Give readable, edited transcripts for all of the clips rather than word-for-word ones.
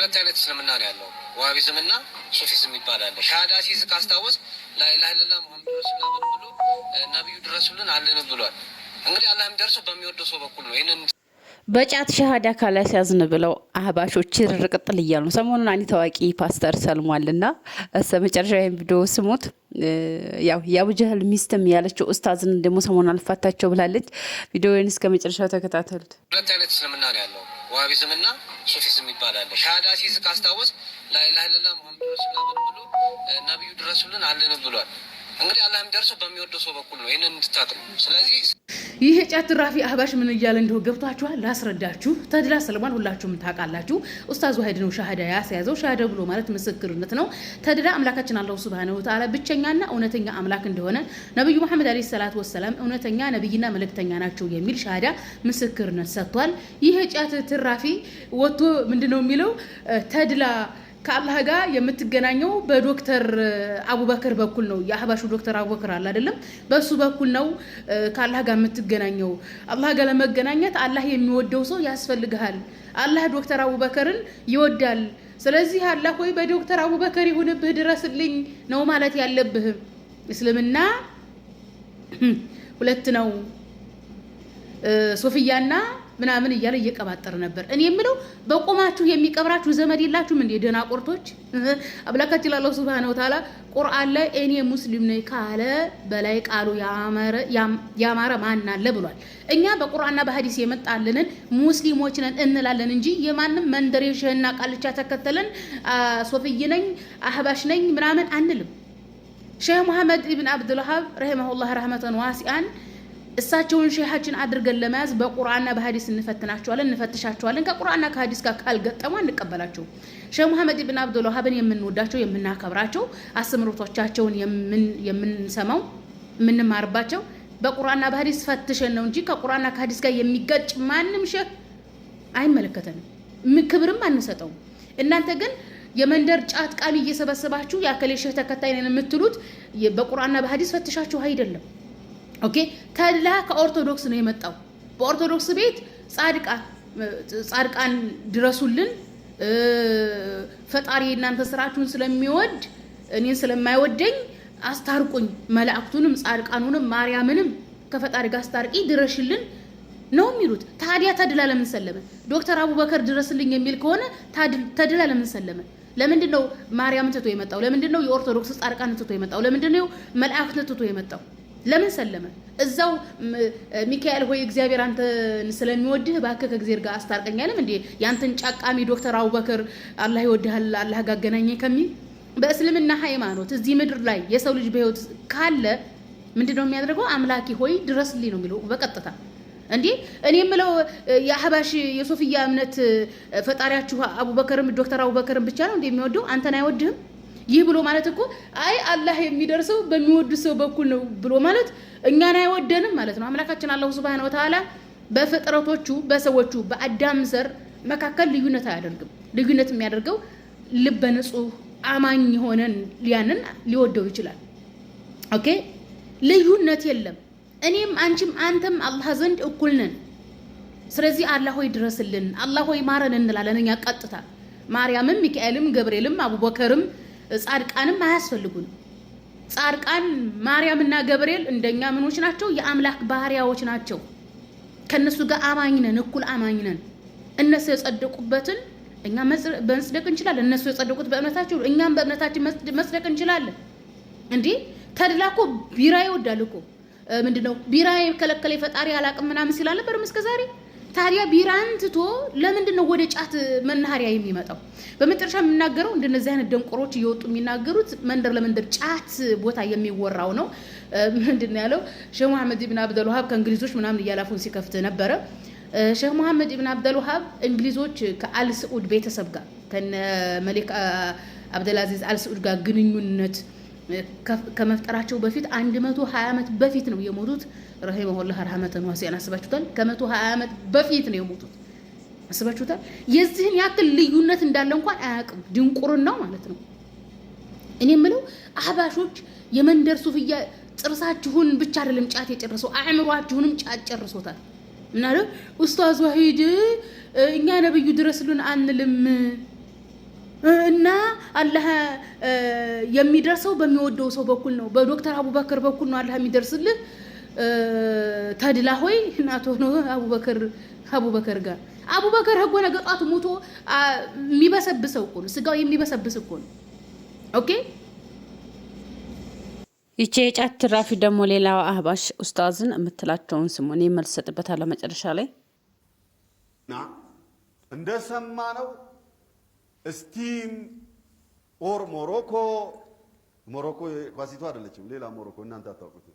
ሁለት አይነት እስልምና ነው ያለው። ዋሃቢዝም እና ሱፊዝም ይባላል። ሻሃዳ ሲይዝ ካስታወስ ላኢላሀ ኢለላህ ሙሐመድ ረሱሉላህ ብሎ ነብዩ ድረሱልን አለን ብሏል። እንግዲህ አላህ የሚደርሰው በሚወደው ሰው በኩል ነው። ይሄንን በጫት ሻሃዳ ካላስያዝን ብለው አህባሾች ርርቅጥል እያሉ ነው። ሰሞኑን አንድ ታዋቂ ፓስተር ሰልሟልና መጨረሻ ይሄን ቪዲዮ ስሙት። ያው የአቡጀህል ሚስትም ያለችው ኡስታዝን ደግሞ ሰሞኑን አልፋታቸው ብላለች። ቪዲዮውን እስከ መጨረሻው ተከታተሉት። ሁለት አይነት እስልምና ነው ያለው። ዋሃቢዝም እና ሱፊዝም ይባላል። ሻሃዳ ሲይዝ ካስታወስ ላኢላሀ ኢለላህ ሙሐመድ ረሱሉላህ ብሎ ነብዩ ድረሱልን አለን ብሏል። እንግዲህ አላህ የሚደርሰው በሚወደው ሰው በኩል ነው። ይሄንን እንድታውቁ። ስለዚህ ይሄ ጫት ራፊ አህባሽ ምን እያለ እንደው ገብቷችኋል? ላስረዳችሁ። ተድላ ሰልማን ሁላችሁም ታውቃላችሁ። ኡስታዝ ዋሂድ ነው ሻሃዳ ያስያዘው። ሻሃዳ ብሎ ማለት ምስክርነት ነው። ተድላ አምላካችን አላሁ ሱብሃነሁ ወተዓላ ብቸኛና እውነተኛ አምላክ እንደሆነ ነብዩ መሐመድ አለይሂ ሰላቱ ወሰላም እውነተኛ ነብይና መልእክተኛ ናቸው የሚል ሻሃዳ ምስክርነት ሰጥቷል። ይሄ ጫት ትራፊ ወጥቶ ምንድነው የሚለው? ተድላ ከአላህ ጋር የምትገናኘው በዶክተር አቡበከር በኩል ነው። የአህባሹ ዶክተር አቡበከር አለ አይደለም? በሱ በኩል ነው ከአላህ ጋር የምትገናኘው። አላህ ጋር ለመገናኘት አላህ የሚወደው ሰው ያስፈልግሃል። አላህ ዶክተር አቡበከርን ይወዳል። ስለዚህ አላህ ሆይ በዶክተር አቡበከር ይሁንብህ ድረስልኝ ነው ማለት ያለብህ። እስልምና ሁለት ነው፣ ሶፊያና ምናምን እያለ እየቀባጠረ ነበር። እኔ የምለው በቆማችሁ የሚቀብራችሁ ዘመድ የላችሁም እንዴ? ደናቁርቶች። አምላካችን አላህ ሱብሃነሁ ወተዓላ ቁርአን ላይ እኔ ሙስሊም ነኝ ካለ በላይ ቃሉ ያማረ ማን አለ ብሏል። እኛ በቁርአንና በሐዲስ የመጣልንን ሙስሊሞች ነን እንላለን እንጂ የማንም መንደር የሸህና ቃልቻ ተከተለን ሶፊይ ነኝ አህባሽ ነኝ ምናምን አንልም። ሼህ መሐመድ ኢብን አብዱል ወሃብ ረሂመሁላህ ረህመተን ዋሲአን እሳቸውን ሼሃችን አድርገን ለመያዝ በቁርአንና በሐዲስ እንፈትሻቸዋለን። ከቁርአንና ከሐዲስ ጋር ካልገጠሙ አንቀበላቸው። ሼህ መሐመድ ኢብን አብዱል ወሃብን የምንወዳቸው የምናከብራቸው፣ አስተምሮቶቻቸውን የምንሰማው የምንማርባቸው በቁርአንና በሐዲስ ፈትሸን ነው እንጂ ከቁርአንና ከሐዲስ ጋር የሚጋጭ ማንም ሼህ አይመለከተንም፣ ክብርም አንሰጠውም። እናንተ ግን የመንደር ጫት ቃሚ እየሰበሰባችሁ ያከለ ሼህ ተከታይ ነን የምትሉት በቁርአንና በሐዲስ ፈትሻችሁ አይደለም። ኦኬ። ተድላ ከኦርቶዶክስ ነው የመጣው። በኦርቶዶክስ ቤት ጻድቃን ድረሱልን፣ ፈጣሪ እናንተ ስራችሁን ስለሚወድ እኔን ስለማይወደኝ አስታርቁኝ፣ መላእክቱንም ጻድቃኑንም ማርያምንም ከፈጣሪ ጋር አስታርቂ ድረሽልን ነው የሚሉት። ታዲያ ተድላ ለምን ሰለመ? ዶክተር አቡበከር ድረስልኝ የሚል ከሆነ ተድላ ለምን ሰለመ? ለምንድን ነው ማርያምን ትቶ የመጣው? ለምንድን ነው የኦርቶዶክስ ጻድቃን ትቶ የመጣው? ለምንድን ነው መላእክትን ትቶ የመጣው? ለምን ሰለመ? እዛው ሚካኤል ሆይ እግዚአብሔር አንተ ስለሚወድህ እባክህ ከእግዚአብሔር ጋር አስታርቀኛለም እንዴ? ያንተን ጫቃሚ ዶክተር አቡበከር አላህ ይወድሃል አላህ ጋር አገናኘኝ ከሚል በእስልምና ሃይማኖት እዚህ ምድር ላይ የሰው ልጅ በህይወት ካለ ምንድነው የሚያደርገው? አምላኪ ሆይ ድረስልኝ ነው የሚለው በቀጥታ እንዴ። እኔ የምለው የአህባሽ የሶፊያ እምነት ፈጣሪያችሁ አቡበከርም ዶክተር አቡበከርም ብቻ ነው እንደሚወደው አንተን አይወድህም? ይህ ብሎ ማለት እኮ አይ አላህ የሚደርሰው በሚወዱ ሰው በኩል ነው ብሎ ማለት እኛን አይወደንም ማለት ነው። አምላካችን አላሁ ሱብሃነሁ ወተዓላ በፍጥረቶቹ በሰዎቹ በአዳም ዘር መካከል ልዩነት አያደርግም። ልዩነት የሚያደርገው ልበ ንጹህ አማኝ ሆነን ያንን ሊወደው ይችላል። ኦኬ፣ ልዩነት የለም። እኔም አንቺም አንተም አላህ ዘንድ እኩል ነን። ስለዚህ አላህ ሆይ ድረስልን፣ አላህ ሆይ ማረን እንላለን። እኛ ቀጥታ ማርያምም ሚካኤልም ገብርኤልም አቡበከርም ጻድቃንም አያስፈልጉን። ጻድቃን ማርያምና ገብርኤል እንደኛ ምኖች ናቸው? የአምላክ ባህሪያዎች ናቸው። ከነሱ ጋር አማኝ ነን፣ እኩል አማኝ ነን። እነሱ የጸደቁበትን እኛ መጽደቅ እንችላለን። እነሱ የጸደቁት በእምነታቸው እኛም በእምነታችን መጽደቅ እንችላለን። እንዴ ተድላ እኮ ቢራ ይወዳል እኮ። ምንድነው ቢራ የከለከለ ፈጣሪ አላቅም ምናምን ሲል አልነበረም እስከዛሬ? ታዲያ ቢራን ትቶ ለምንድነው ወደ ጫት መናኸሪያ የሚመጣው? በመጨረሻ የምናገረው እንደነዚህ አይነት ደንቆሮች እየወጡ የሚናገሩት መንደር ለመንደር ጫት ቦታ የሚወራው ነው። ምንድነው ያለው? ሼህ መሐመድ ኢብን አብዱል ወሃብ ከእንግሊዞች ምናምን እያላፉን ሲከፍት ነበረ። ሼህ መሐመድ ኢብን አብዱል ወሃብ እንግሊዞች ከአል ሰዑድ ቤተሰብ ጋር ከነ መሊክ አብዱልአዚዝ አል ሰዑድ ጋር ግንኙነት ከመፍጠራቸው በፊት 120 ዓመት በፊት ነው የሞቱት። ረሂመሁላህ ረህመተን ዋሲአን። አስባችሁታል? ከ120 ዓመት በፊት ነው የሞቱት። አስባችሁታል? የዚህን ያክል ልዩነት እንዳለ እንኳን አያውቅም። ድንቁርናው ማለት ነው። እኔ የምለው አህባሾች የመንደር ሱፍያ ጥርሳችሁን ብቻ አይደለም ጫት የጨረሰው አእምሯችሁንም ጫት ጨርሶታል። ምናለ ኡስታዝ ዋሂድ እኛ ነብዩ ድረስሉን አንልም እና አላህ የሚደርሰው በሚወደው ሰው በኩል ነው። በዶክተር አቡበከር በኩል ነው አላህ የሚደርስልህ ተድላ ሆይ እናቶ ነው አቡበከር ጋር አቡበከር ህጎ ነገጣቱ ሞቶ የሚበሰብሰው እኮ ነው። ስጋው የሚበሰብስ እኮ ነው። ኦኬ ይቼ ጫት ትራፊ ደግሞ ሌላው አህባሽ ኡስታዝን የምትላቸውን ስሙን ይመልሰጥበታል መጨረሻ ላይ ና እንደሰማነው ስቲም ኦር ሞሮኮ ኳሲቱ አይደለችም፣ ሌላ ሞሮኮ እናንተ አታውቁት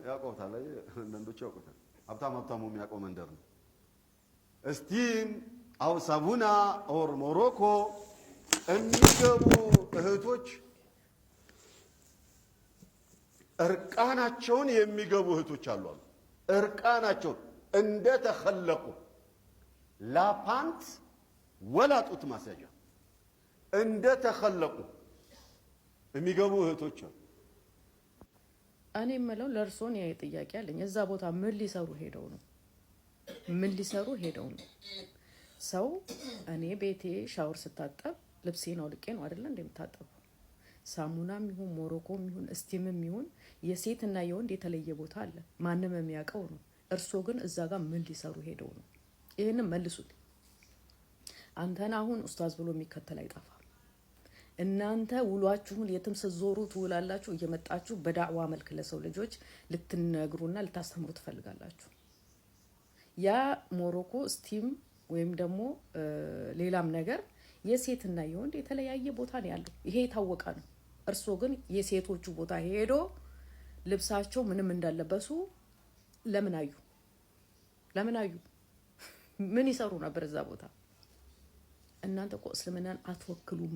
ያውቁታል። አንዳንዶች ያውቁታል። ሀብታሙ የሚያውቀው መንደር ነው። ስቲም አው ሳቡና ኦር ሞሮኮ የሚገቡ እህቶች እርቃናቸውን የሚገቡ እህቶች አሉ። እርቃናቸውን እንደተخلቁ ላፓንት ወላጡት ማሳጃ እንደተخلቁ የሚገቡ እህቶች አሉ። እኔ የምለው ለርሶን ያ ጥያቄ አለኝ። እዛ ቦታ ምን ሊሰሩ ሄደው ነው? ሰው እኔ ቤቴ ሻወር ስታጠብ ልብሴን አውልቄ ነው አይደል እንደምታጠበው። ሳሙናም ይሁን ሞሮኮም ይሁን ስቲምም ይሁን የሴትና የወንድ የተለየ ቦታ አለ፣ ማንም የሚያውቀው ነው። እርሶ ግን እዛ ጋር ምን ሊሰሩ ሄደው ነው? ይሄንን መልሱት። አንተና አሁን ኡስታዝ ብሎ የሚከተል አይጠፋም። እናንተ ውሏችሁን የትም ስትዞሩ ትውላላችሁ። እየመጣችሁ በዳዕዋ መልክ ለሰው ልጆች ልትነግሩና ልታስተምሩ ትፈልጋላችሁ። ያ ሞሮኮ ስቲም ወይም ደግሞ ሌላም ነገር የሴትና የወንድ የተለያየ ቦታ ነው ያለው። ይሄ የታወቀ ነው። እርሶ ግን የሴቶቹ ቦታ ሄዶ ልብሳቸው ምንም እንዳለበሱ ለምን አዩ? ምን ይሰሩ ነበር እዛ ቦታ? እናንተ እኮ እስልምናን አትወክሉም።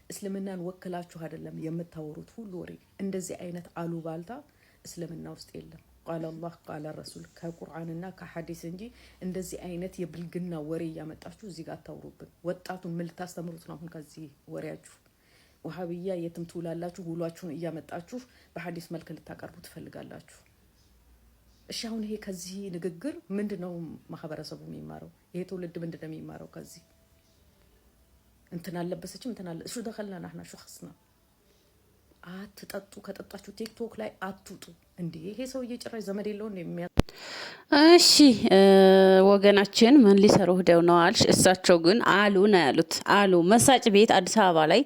እስልምናን ወክላችሁ አይደለም የምታወሩት ሁሉ ወሬ። እንደዚህ አይነት አሉባልታ እስልምና ውስጥ የለም። ቃል አላህ ቃል ረሱል ከቁርአንና ከሐዲስ እንጂ እንደዚህ አይነት የብልግና ወሬ ያመጣችሁ እዚህ ጋር አታውሩብን። ወጣቱን ምን ልታስተምሩት ነው? አሁን ከዚህ ወሬያችሁ ወሃቢያ የትም ትውላላችሁ። ውሏችሁን እያመጣችሁ በሐዲስ መልክ ልታቀርቡ ትፈልጋላችሁ። እሺ አሁን ይሄ ከዚህ ንግግር ምንድነው ማህበረሰቡ የሚማረው? ይሄ ትውልድ ምንድነው የሚማረው ከዚህ? እንትና አለበሰችም እንትና አለ እሱ ደኸልና نحن شخصنا አትጠጡ። ከጠጣችሁ ቲክቶክ ላይ አትውጡ። እንዴ ይሄ ሰውዬ ጭራሽ ዘመድ የለው እንደሚያ እሺ ወገናችን ምን ሊሰሩ ሄደው ነው አልሽ? እሳቸው ግን አሉ ነው ያሉት። አሉ መሳጭ ቤት አዲስ አበባ ላይ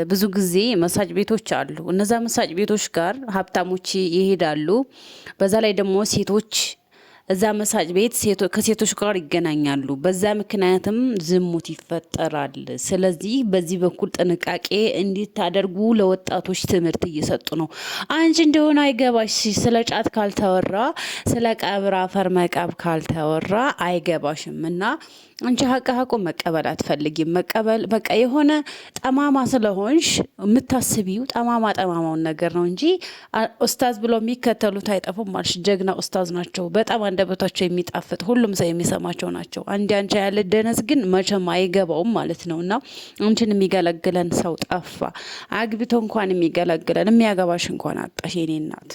ብዙ ጊዜ መሳጭ ቤቶች አሉ። እነዛ መሳጭ ቤቶች ጋር ሀብታሞች ይሄዳሉ። በዛ ላይ ደግሞ ሴቶች እዛ መሳጭ ቤት ከሴቶች ጋር ይገናኛሉ። በዛ ምክንያትም ዝሙት ይፈጠራል። ስለዚህ በዚህ በኩል ጥንቃቄ እንዲታደርጉ ለወጣቶች ትምህርት እየሰጡ ነው። አንቺ እንደሆነ አይገባሽ። ስለ ጫት ካልተወራ፣ ስለ ቀብር አፈር መቃብ ካልተወራ አይገባሽም። እና አንቺ ሀቁ መቀበል አትፈልጊም። መቀበል በቃ የሆነ ጠማማ ስለሆንሽ የምታስቢው ጠማማውን ነገር ነው እንጂ ኡስታዝ ብለው የሚከተሉት አይጠፉም አልሽ። ጀግና ኡስታዝ ናቸው። በጣም አንደበታቸው የሚጣፍጥ ሁሉም ሰው የሚሰማቸው ናቸው። አንቺ ያለ ደነዝ ግን መቼም አይገባውም ማለት ነውና አንቺን የሚገለግለን ሰው ጠፋ። አግብቶ እንኳን የሚገለግለን የሚያገባሽ እንኳን አጣሽ የኔ እናት።